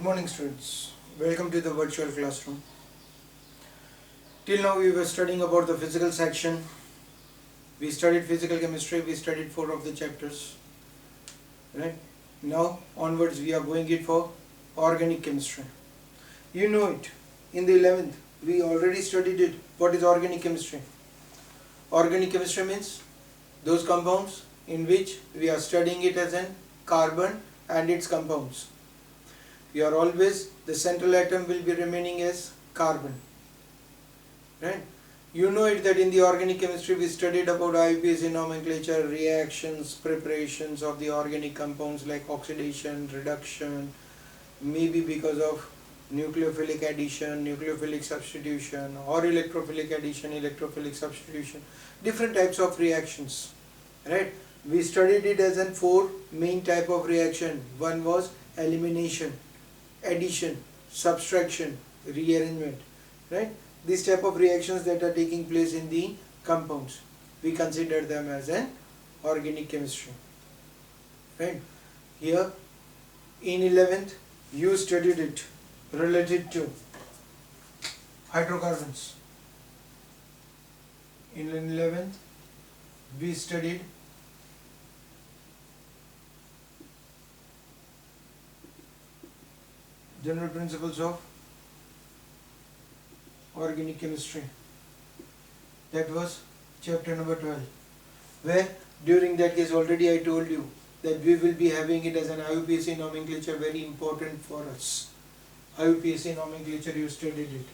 morning students, welcome to the virtual classroom. Till now we were studying about the physical section. We studied physical chemistry, we studied 4 of the chapters. Right? Now onwards we are going it for organic chemistry. You know it, in the 11th we already studied it. What is organic chemistry? Organic chemistry means those compounds in which we are studying it as an carbon and its compounds. Here always the central atom will be remaining as carbon. Right? You know it that in the organic chemistry we studied about IUPAC nomenclature, reactions, preparations of the organic compounds like oxidation, reduction, maybe because of nucleophilic addition, nucleophilic substitution, or electrophilic addition, electrophilic substitution, different types of reactions. Right? We studied it as in 4 main type of reaction. One was elimination, addition, subtraction, rearrangement. Right? These type of reactions that are taking place in the compounds, we consider them as an organic chemistry. Right? Here in 11th you studied it related to hydrocarbons. In 11th we studied general principles of organic chemistry. That was chapter number 12, where during that case already I told you that we will be having it as an IUPAC nomenclature, very important for us. IUPAC nomenclature, you studied it.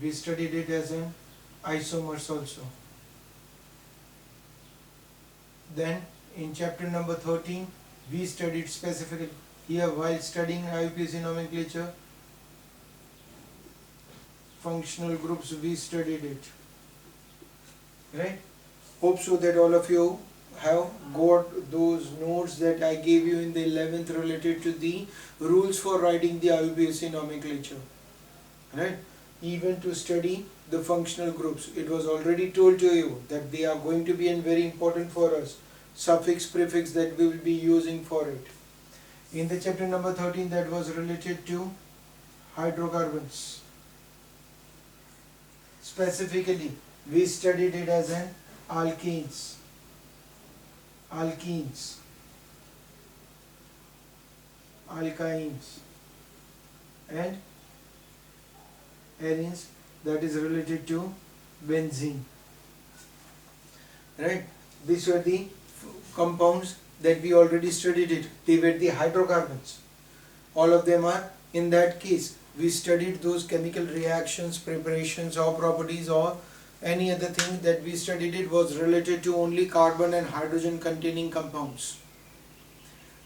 We studied it as an isomers also. Then in chapter number 13 we studied specifically, here while studying IUPAC nomenclature, functional groups, we studied it. Right? Hope so that all of you have got those notes that I gave you in the 11th related to the rules for writing the IUPAC nomenclature. Right? Even to study the functional groups, it was already told to you that they are going to be very important for us. Suffix, prefix that we will be using for it. In the chapter number 13 that was related to hydrocarbons. Specifically, we studied it as an alkenes, alkenes, alkynes, and arenes, that is related to benzene. Right? These were the compounds that we already studied it. They were the hydrocarbons. All of them are in that case. We studied those chemical reactions, preparations or properties or any other thing that we studied it was related to only carbon and hydrogen containing compounds.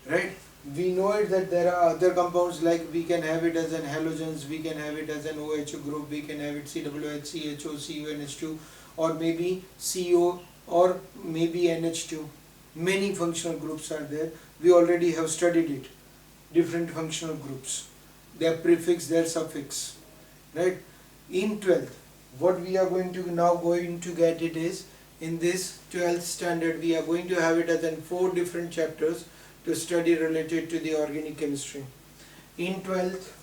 Right? We know it that there are other compounds, like we can have it as an halogens, we can have it as an OH group, we can have it COOH, CHO, CuNH2, or maybe CO or maybe NH2. Many functional groups are there. We already have studied it. Different functional groups. Their prefix, their suffix. Right? In 12th, what we are going to get it is, in this 12th standard we are going to have it as in 4 different chapters to study related to the organic chemistry. In 12th,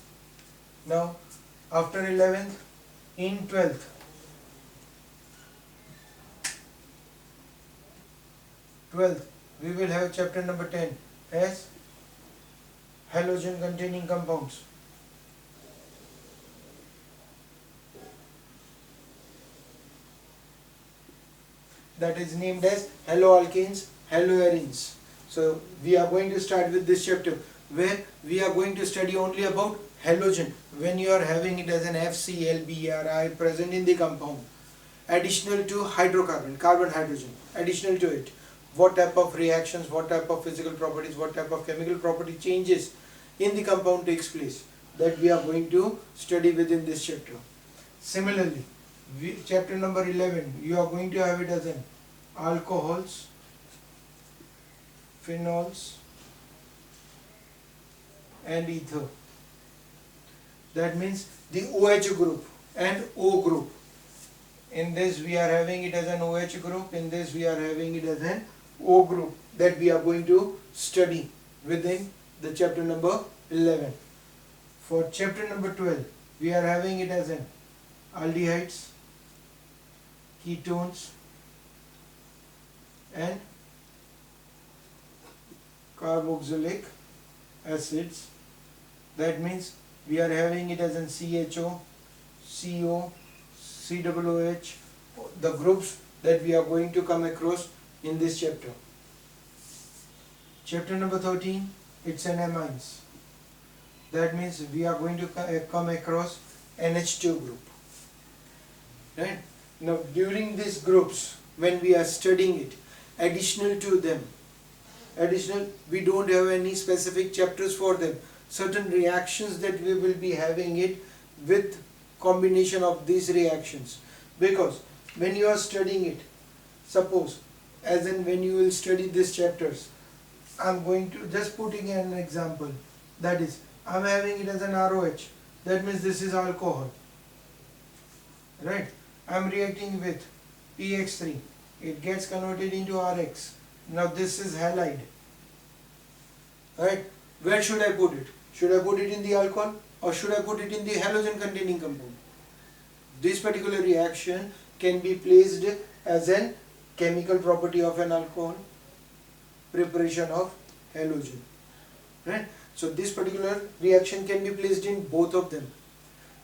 now after 11th, in 12th, we will have chapter number 10 as halogen containing compounds. That is named as haloalkanes, haloarenes. So we are going to start with this chapter where we are going to study only about halogen when you are having it as an FCl-BrI present in the compound. Additional to hydrocarbon, carbon hydrogen, additional to it. What type of reactions, what type of physical properties, what type of chemical property changes in the compound takes place, that we are going to study within this chapter. Similarly, chapter number 11, you are going to have it as an alcohols, phenols and ether. That means the OH group and O group. In this we are having it as an OH group, in this we are having it as an O group, that we are going to study within the chapter number 11. For chapter number 12, we are having it as an aldehydes, ketones and carboxylic acids. That means we are having it as an CHO, CO, COOH, the groups that we are going to come across in this chapter. Chapter number 13, it's an amines. That means we are going to come across NH2 group. Right? Now during these groups, when we are studying it, additional to them, we don't have any specific chapters for them. Certain reactions that we will be having it with combination of these reactions. Because when you are studying it, suppose as in when you will study these chapters, I'm going to just putting an example. That is, I'm having it as an ROH. That means this is alcohol. Right? I'm reacting with PX3. It gets converted into RX. Now this is halide. Right? Where should I put it? Should I put it in the alcohol or should I put it in the halogen containing compound? This particular reaction can be placed as an chemical property of an alcohol, preparation of halogen. Right? So this particular reaction can be placed in both of them.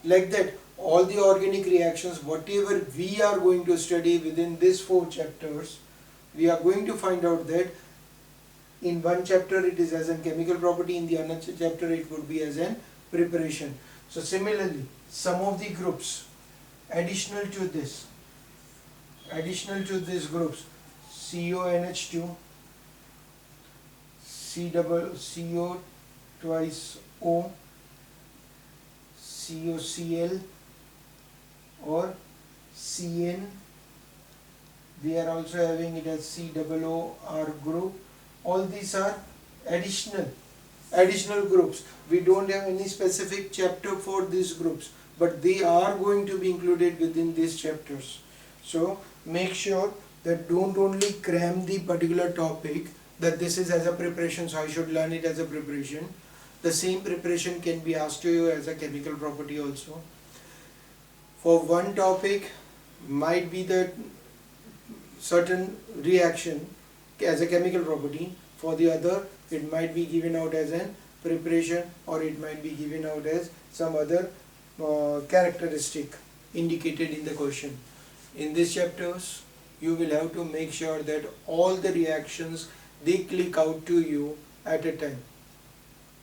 Like that, all the organic reactions, whatever we are going to study within these 4 chapters, we are going to find out that in one chapter it is as a chemical property, in the another chapter it would be as an preparation. So similarly, some of the groups additional to these groups, CONH2, CO twice O, COCl or CN, we are also having it as COOR group. All these are additional groups. We don't have any specific chapter for these groups, but they are going to be included within these chapters. So make sure that don't only cram the particular topic that this is as a preparation, so I should learn it as a preparation. The same preparation can be asked to you as a chemical property also. For one topic might be the certain reaction as a chemical property, for the other it might be given out as a preparation or it might be given out as some other characteristic indicated in the question. In these chapters you will have to make sure that all the reactions they click out to you at a time.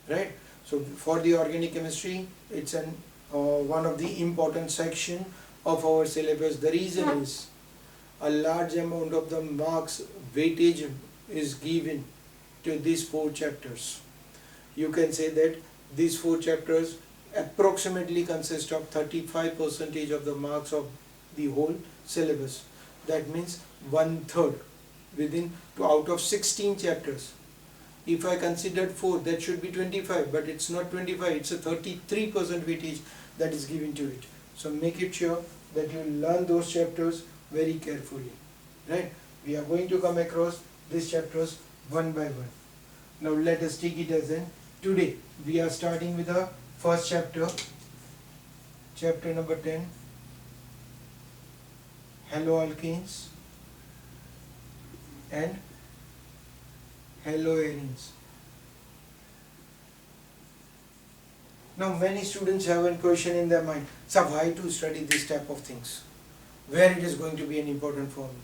Right? So for the organic chemistry, it's an one of the important section of our syllabus. The reason is a large amount of the marks weightage is given to these 4 chapters. You can say that these 4 chapters approximately consist of 35% of the marks of the whole syllabus. That means 1/3 within out of 16 chapters. If I considered 4, that should be 25, but it's not 25, it's a 33% weightage that is given to it. So make it sure that you learn those chapters very carefully. Right? We are going to come across these chapters one by one. Now let us take it as in today. We are starting with the first chapter, chapter number 10, haloalkanes and haloarenes. Now many students have a question in their mind, so why to study this type of things? Where it is going to be an important for me?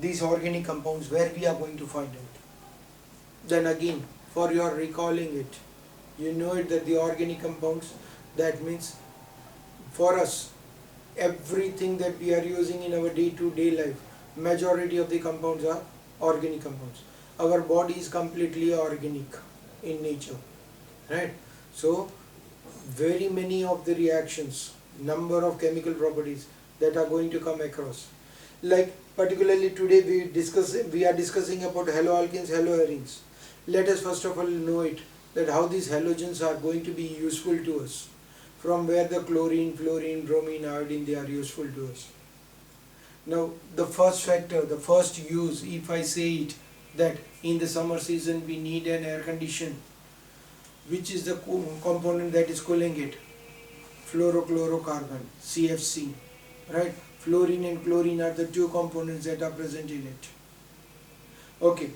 These organic compounds, where we are going to find out? Then again, for your recalling it, you know it that the organic compounds, that means for us, everything that we are using in our day-to-day life, majority of the compounds are organic compounds. Our body is completely organic in nature, right? So very many of the reactions, number of chemical properties that are going to come across. Like particularly today we are discussing about haloalkanes, haloarenes. Let us first of all know it that how these halogens are going to be useful to us. From where the chlorine, fluorine, bromine, iodine, they are useful to us. Now the first factor, the first use, if I say it, that in the summer season we need an air condition. which is the component that is cooling it? Fluorochlorocarbon, CFC, right? Fluorine and chlorine are the two components that are present in it. Okay,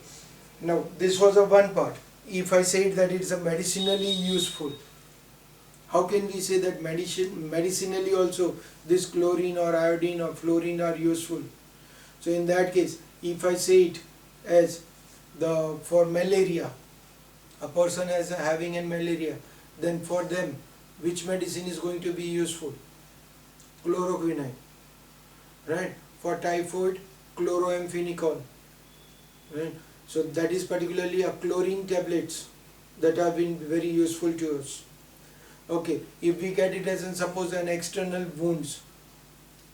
now this was a one part. If I said that it's a medicinally useful, how can we say that medicinally also this chlorine or iodine or fluorine are useful? So in that case, if I say it as for malaria, a person is having a malaria, then for them, which medicine is going to be useful? Chloroquine, right? For typhoid, chloroamphenicol, right? So that is particularly a chlorine tablets that have been very useful to us. Okay, if we get it as in suppose an external wounds,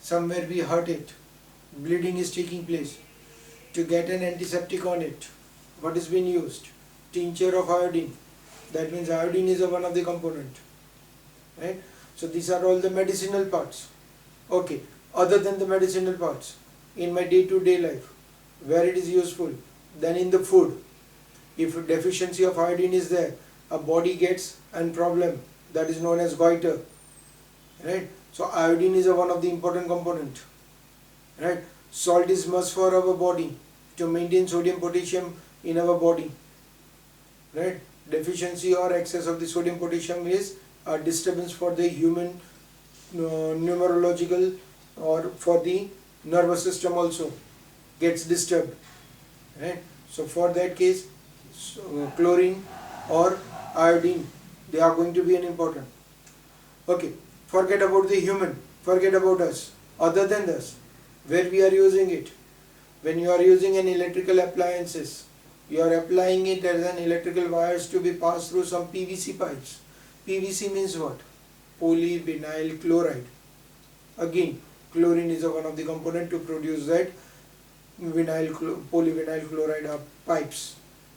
somewhere we hurt it, bleeding is taking place, to get an antiseptic on it, what is being used? Tincture of iodine. That means iodine is one of the component, right? So these are all the medicinal parts. Okay, other than the medicinal parts, in my day-to-day life, where it is useful, then in the food, if deficiency of iodine is there, a body gets a problem that is known as goiter, right? So iodine is one of the important component, right? Salt is must for our body to maintain sodium potassium in our body, right? Deficiency or excess of the sodium potassium is a disturbance for the human numerological or for the nervous system also gets disturbed, right? So for that case, chlorine or iodine, they are going to be an important. Okay, forget about the human, forget about us. Other than this, where we are using it, when you are using an electrical appliances, you are applying it as an electrical wires to be passed through some PVC pipes. PVC means what? Polyvinyl chloride. Again, chlorine is one of the component to produce that polyvinyl chloride pipes,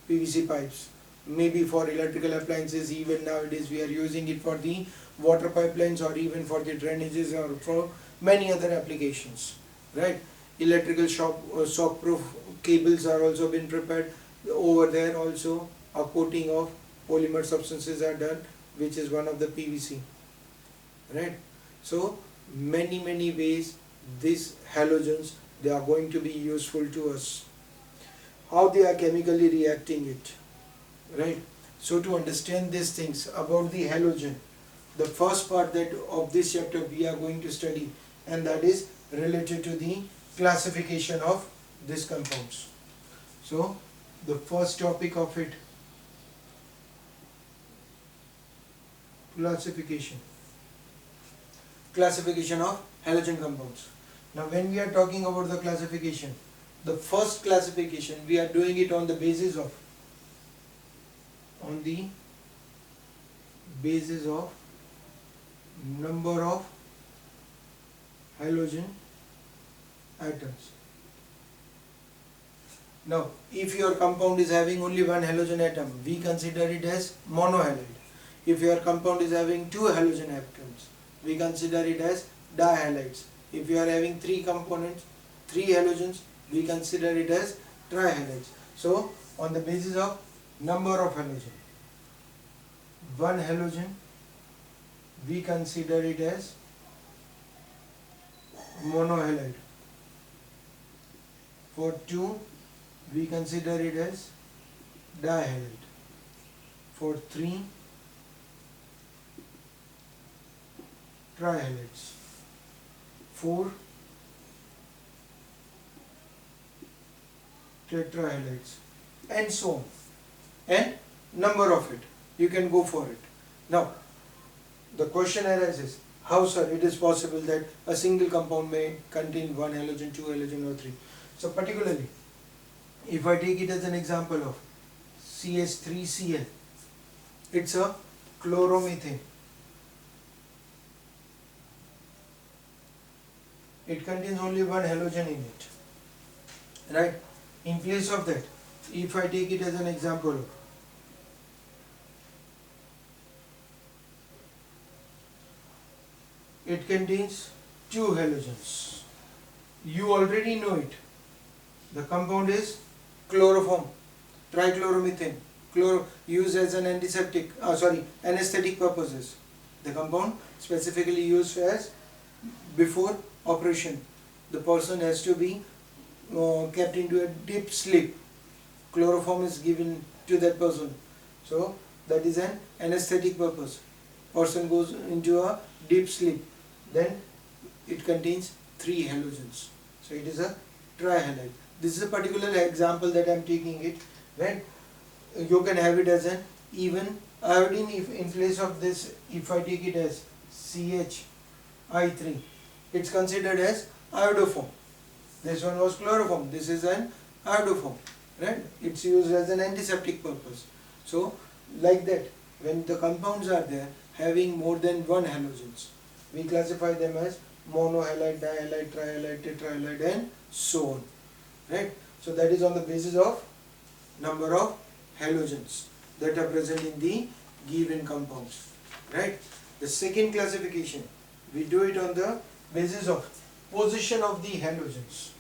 PVC pipes. Maybe for electrical appliances, even nowadays we are using it for the water pipelines or even for the drainages or for many other applications, right? Electrical shockproof cables are also been prepared. Over there also a coating of polymer substances are done, which is one of the PVC, right? So many ways these halogens, they are going to be useful to us. How they are chemically reacting it, right? So to understand these things about the halogen, the first part that of this chapter we are going to study, and that is related to the classification of these compounds. So the first topic of it, classification of halogen compounds. Now when we are talking about the classification, the first classification we are doing it on the basis of number of halogen atoms. Now if your compound is having only one halogen atom, we consider it as monohalide. If your compound is having two halogen atoms, we consider it as dihalides. If you are having three components, three halogens, we consider it as trihalides. So on the basis of number of halogen, one halogen, we consider it as monohalide. For two, we consider it as dihalide. For three, trihalides. 4 tetrahalides, and so on, and number of it, you can go for it. Now the question arises, how sir it is possible that a single compound may contain one halogen, two halogen or three? So particularly if I take it as an example of CH3Cl, it's a chloromethane. It contains only one halogen in it, right? In place of that, if I take it as an example of it contains two halogens. You already know it. The compound is chloroform, trichloromethane, used as an antiseptic, anesthetic purposes. The compound specifically used as before operation. The person has to be kept into a deep sleep. Chloroform is given to that person. So that is an anesthetic purpose. Person goes into a deep sleep. Then it contains 3 halogens. So it is a trihalide. This is a particular example that I am taking it. When you can have it as an even iodine, if in place of this, if I take it as CHI3, it's considered as iodoform. This one was chloroform, this is an iodoform, right? It's used as an antiseptic purpose. So like that, when the compounds are there having more than 1 halogens, we classify them as monohalide, dihalide, trihalide, tetrahalide and so on, right? So that is on the basis of number of halogens that are present in the given compounds, right? The second classification, we do it on the basis of position of the halogens.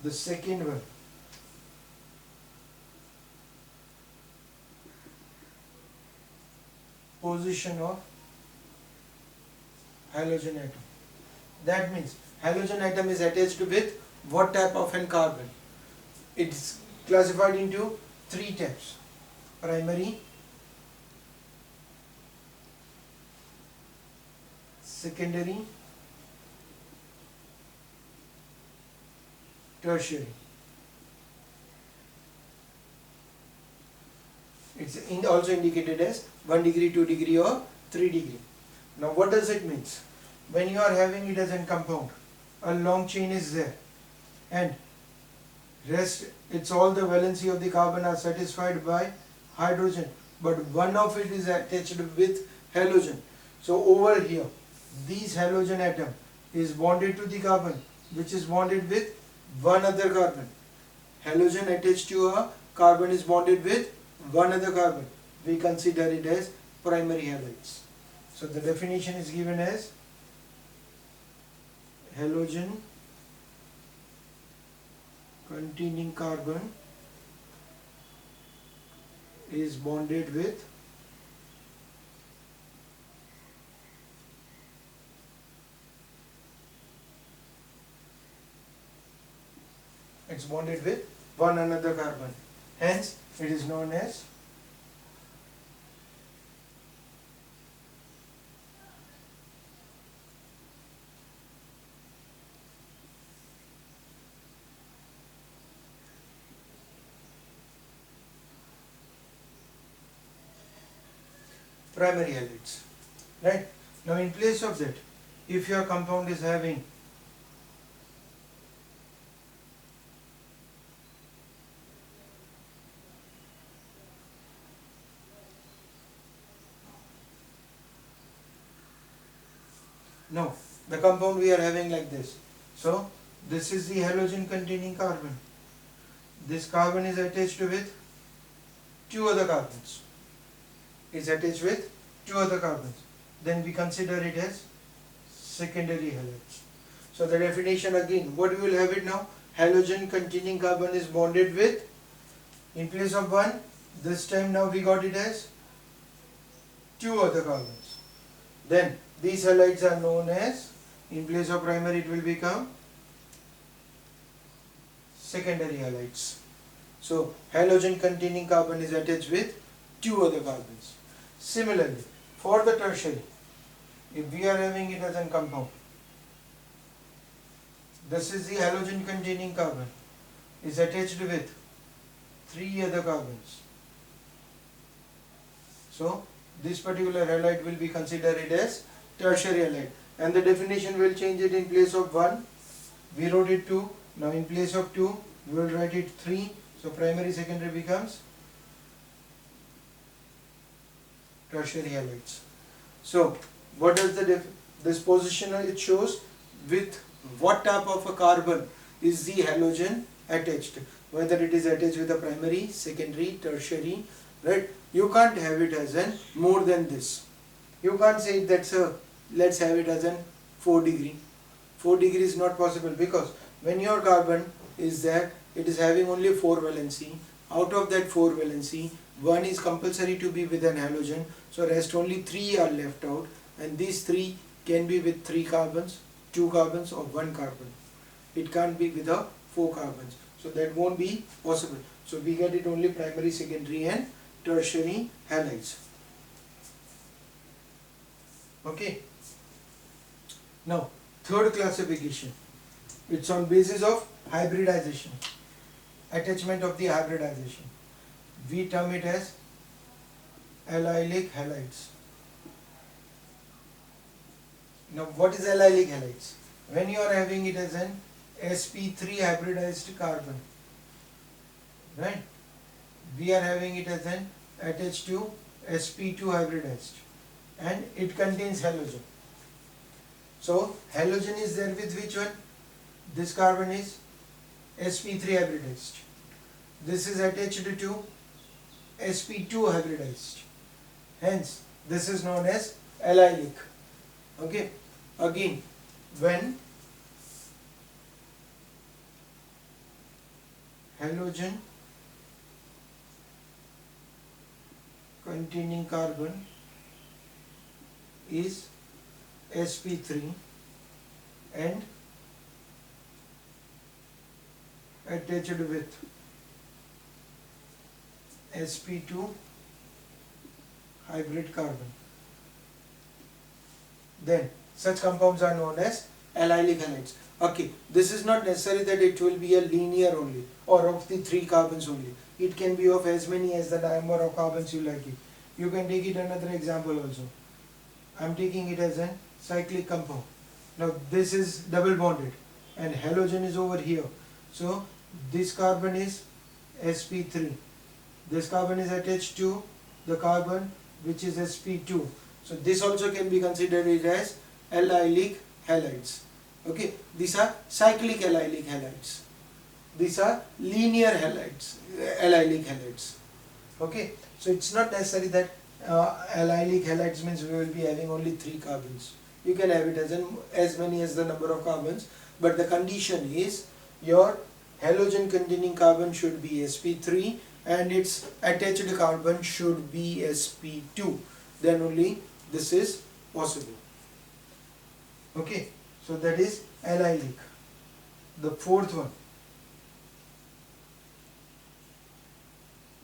The second one, position of halogen atom. That means halogen atom is attached with what type of an carbon? It's classified into 3 types: primary, secondary, tertiary. It's also indicated as 1 degree, 2 degree or 3 degree. Now what does it mean? When you are having it as a compound, a long chain is there and rest, it's all the valency of the carbon are satisfied by hydrogen, but one of it is attached with halogen. So over here, this halogen atom is bonded to the carbon, which is bonded with one other carbon. Halogen attached to a carbon is bonded with one other carbon. We consider it as primary halides. So the definition is given as halogen containing carbon is bonded with one another carbon. Hence it is known as primary halides, right? Now in place of that, if your compound is having no, the compound we are having like this. So this is the halogen containing carbon. This carbon is attached with 2 other carbons. Then we consider it as secondary halides. So the definition again, what we will have it now? Halogen containing carbon is bonded with, in place of 1, this time now we got it as 2 other carbons. Then these halides are known as, in place of primary it will become secondary halides. So halogen containing carbon is attached with 2 other carbons. Similarly, for the tertiary, if we are having it as a compound, this is the halogen containing carbon is attached with 3 other carbons. So this particular halide will be considered as tertiary halide, and the definition will change it. In place of 1 we wrote it 2, now in place of 2 we will write it 3. So primary secondary becomes tertiary halides. So what does this position it shows? With what type of a carbon is the halogen attached, whether it is attached with a primary, secondary, tertiary, right? You can't have it as an more than this. You can't say that's a, let's have it as an 4 degree. 4 degree is not possible, because when your carbon is there, it is having only 4 valency. Out of that 4 valency, one is compulsory to be with an halogen, so rest only 3 are left out, and these 3 can be with 3 carbons, 2 carbons or 1 carbon. It can't be with a 4 carbons, so that won't be possible. So we get it only primary, secondary and tertiary halides. Okay. Now third classification, it's on basis of hybridization, attachment of the hybridization. We term it as allylic halides. Now what is allylic halides? When you are having it as an sp3 hybridized carbon, right? We are having it as an attached to sp2 hybridized, and it contains halogen. So halogen is there with which one? This carbon is sp3 hybridized. This is attached to sp2 hybridized. Hence this is known as allylic. Okay. Again, when halogen containing carbon is sp3 and attached with sp2 hybrid carbon, then such compounds are known as allylic halides. Okay, this is not necessary that it will be a linear only or of the 3 carbons only. It can be of as many as the number of carbons you like it. You can take it another example also. I am taking it as a cyclic compound. Now this is double bonded and halogen is over here. So this carbon is sp3. This carbon is attached to the carbon which is sp2. So this also can be considered it as allylic halides. Okay, these are cyclic allylic halides. These are linear halides, allylic halides. Okay, so it's not necessary that allylic halides means we will be having only 3 carbons. You can have it as many as the number of carbons, but the condition is your halogen containing carbon should be sp3 and its attached carbon should be sp2. Then only this is possible. Okay, so that is allylic. The fourth one,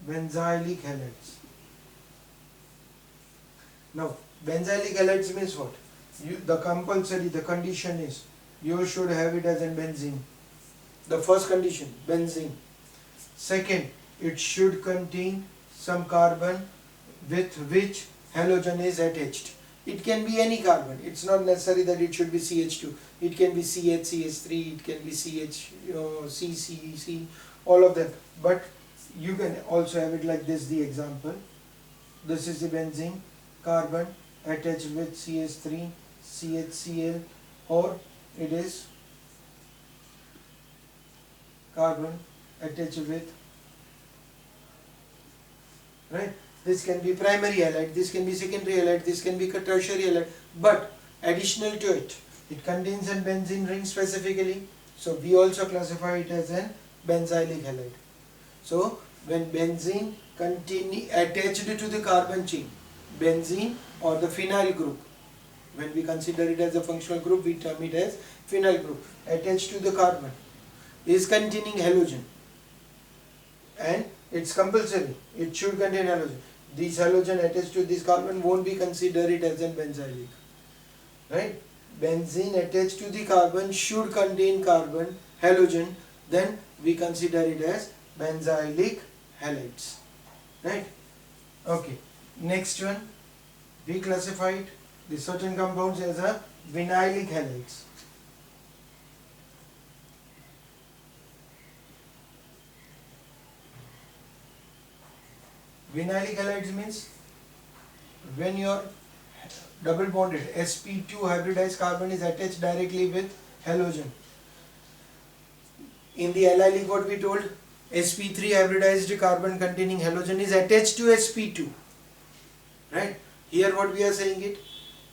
benzylic halides. Now benzylic halides means what? The condition is you should have it as a benzene. The first condition, benzene. Second, it should contain some carbon with which halogen is attached. It can be any carbon. It's not necessary that it should be CH2. It can be CH, CH3, it can be CH, C, C, C, all of them. But you can also have it like this, the example. This is the benzene, carbon attached with CH3, CHCl, or it is carbon attached with, right? This can be primary halide, this can be secondary halide, this can be tertiary halide, but additional to it, it contains a benzene ring specifically, so we also classify it as an benzylic halide. So when benzene attached to the carbon chain, benzene or the phenyl group, when we consider it as a functional group, we term it as phenyl group, attached to the carbon, is containing halogen, and it's compulsory, it should contain halogen. This halogen attached to this carbon won't be considered as a benzylic, right? Benzene attached to the carbon should contain carbon, halogen, then we consider it as benzylic halides, right? Okay, next one, we classified the certain compounds as a vinylic halides. Vinylic halides means when your double bonded sp2 hybridized carbon is attached directly with halogen. In the allylic, what we told, sp3 hybridized carbon containing halogen is attached to sp2, right? Here what we are saying it,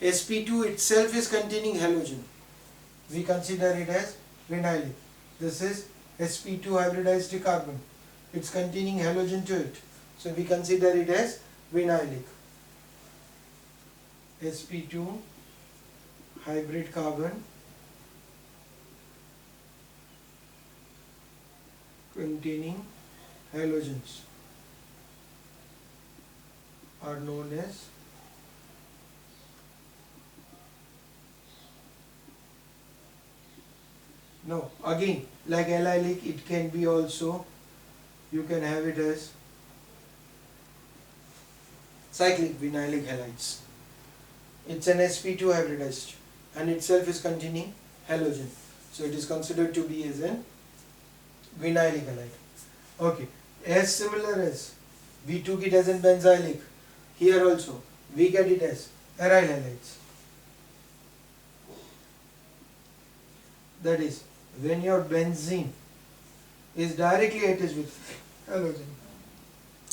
sp2 itself is containing halogen. We consider it as vinylic. This is sp2 hybridized carbon. it's containing halogen to it, so we consider it as vinylic. sp2 hybrid carbon containing halogens are known as no, again, like allylic, it can be also, you can have it as cyclic vinylic halides. It's an sp2 hybridized and itself is containing halogen, so it is considered to be as an vinylic halide. Okay, as similar as we took it as an benzylic, here also we get it as aryl halides. That is, when your benzene is directly attached with halogen.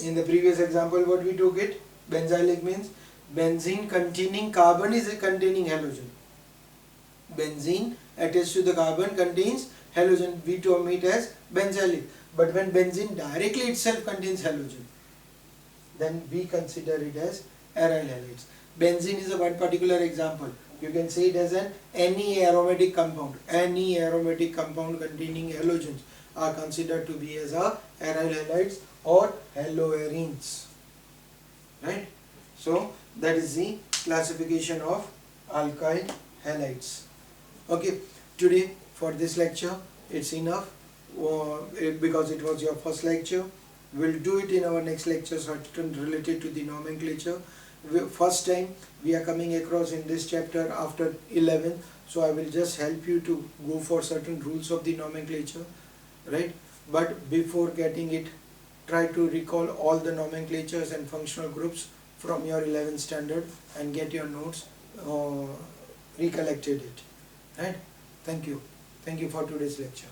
In the previous example, what we took it, benzylic means benzene containing carbon is containing halogen. Benzene attached to the carbon contains halogen, we term it as benzylic. But when benzene directly itself contains halogen, then we consider it as aryl halides. Benzene is a one particular example. You can say it as any aromatic compound. Any aromatic compound containing halogens are considered to be as a aryl halides or haloarenes. Right? So that is the classification of alkyl halides. Okay, today for this lecture it's enough because it was your first lecture. We'll do it in our next lecture, certain related to the nomenclature. First time we are coming across in this chapter after 11, so I will just help you to go for certain rules of the nomenclature, right? But before getting it, try to recall all the nomenclatures and functional groups from your 11th standard and get your notes recollected it, right? Thank you for today's lecture.